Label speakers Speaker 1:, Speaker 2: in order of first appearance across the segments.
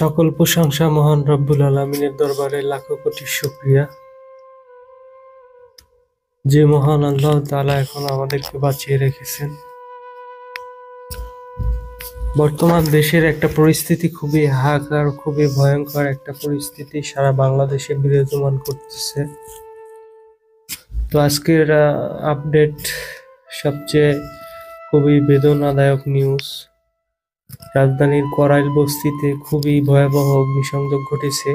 Speaker 1: সকল প্রশংসা মহান রব্বুল আলামিনের দরবারে লাখো কোটি শুকরিয়া। যে মহান আল্লাহ তাআলা এখন আমাদেরকে বাঁচিয়ে রেখেছেন। বর্তমান দেশের একটা পরিস্থিতি খুবই হাহাকার, খুবই ভয়ঙ্কর একটা পরিস্থিতি সারা বাংলাদেশে বিরাজমান করতেছে। তো আজকের আপডেট সবচেয়ে খুবই বেদনাদায়ক নিউজ। রাজধানীর করাইল বস্তিতে খুবই ভয়াবহ অগ্নিসংযোগ ঘটেছে,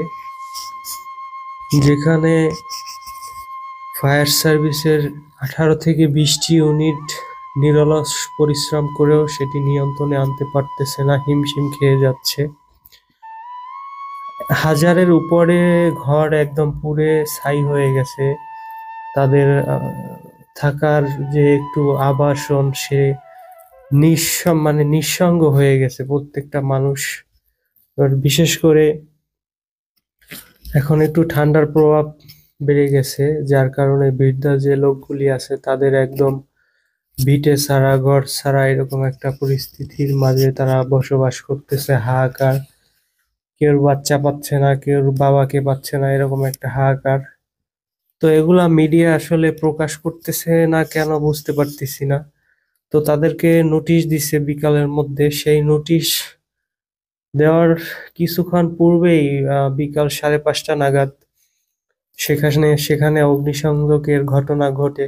Speaker 1: যেখানে ফায়ার সার্ভিসের 18 থেকে 20টি ইউনিট নিরলস পরিশ্রম করেও সেটি নিয়ন্ত্রণে আনতে পারতেছে না, হিমশিম খেয়ে যাচ্ছে। হাজারের উপরে ঘর একদম পুড়ে ছাই হয়ে গেছে। তাদের থাকার যে একটু আবাসন সে নিঃসঙ্গ হয়ে গেছে প্রত্যেকটা মানুষ। বিশেষ করে এখন একটু ঠান্ডার প্রভাব বেড়ে গেছে, যার কারণে বৃদ্ধ যে লোকগুলি আছে তাদের একদম ভিটে ছাড়া, ঘর ছাড়া এরকম একটা পরিস্থিতির মাঝে তারা বসবাস করতেছে। হাহাকার, কেউ বাচ্চা পাচ্ছে না, কেউ বাবাকে পাচ্ছে না, এরকম একটা হাহাকার। তো এগুলা মিডিয়া আসলে প্রকাশ করতেছে না কেন বুঝতে পারতেছি না। তো তাদেরকে নোটিশ দিছে বিকালের মধ্যে। সেই নোটিশ দেওয়ার কিছুক্ষণ পূর্বেই বিকাল 5:30 নাগাদ সেখানে অগ্নিসংযোগের ঘটনা ঘটে।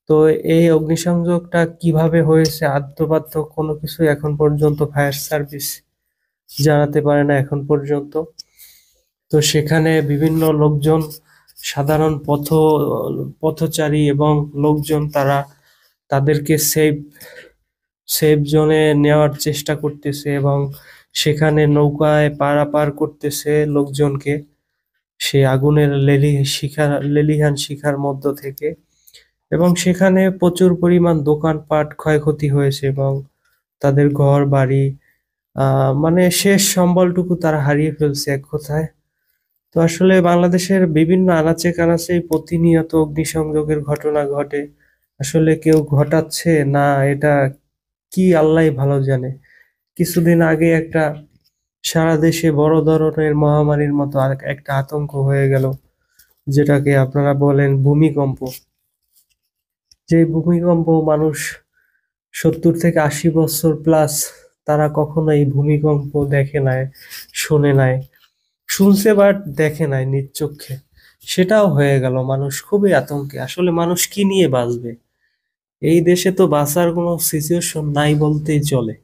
Speaker 1: তো এই অগ্নিসংযোগটা কিভাবে হয়েছে আদ্যোপাদ্য কোনো কিছু এখন পর্যন্ত ফায়ার সার্ভিস জানাতে পারে না এখন পর্যন্ত। তো সেখানে বিভিন্ন লোকজন, সাধারণ পথচারী এবং লোকজন, তারা তাদেরকে সেফ জোনে নেওয়ার চেষ্টা করতেছে এবং সেখানে নৌকায় পারাপার করতেছে লোকজনকে সেই আগুনের লেলিহান শিখার মধ্য থেকে। এবং সেখানে প্রচুর পরিমাণ দোকানপাট ক্ষয়ক্ষতি হয়েছে এবং তাদের ঘর বাড়ি মানে শেষ সম্বলটুকু তারা হারিয়ে ফেলছে এক কথায়। তো আসলে বাংলাদেশের বিভিন্ন আনাচে কানাচে প্রতিনিয়ত অগ্নিসংযোগের ঘটনা ঘটে। আসলে কেউ ঘটাচ্ছে না, এটা কি আল্লাহ ভালো জানে। কিছুদিন আগে একটা সারা দেশে বড় ধরনের মহামারীর মতো একটা আতঙ্ক হয়ে গেল, যেটাকে আপনারা বলেন ভূমিকম্প। যে ভূমিকম্প মানুষ 70 থেকে 80 বছর প্লাস তারা কখনো এই ভূমিকম্প দেখে নাই, শোনে নাই, শুনছে বাট দেখে নাই নিজ চোখে। সেটাও হয়ে গেল, মানুষ খুবই আতঙ্কে। আসলে মানুষ কি নিয়ে বাঁচবে? এই দেশে তো বাঁচার কোনো সিচুয়েশন নাই বলতেই চলে।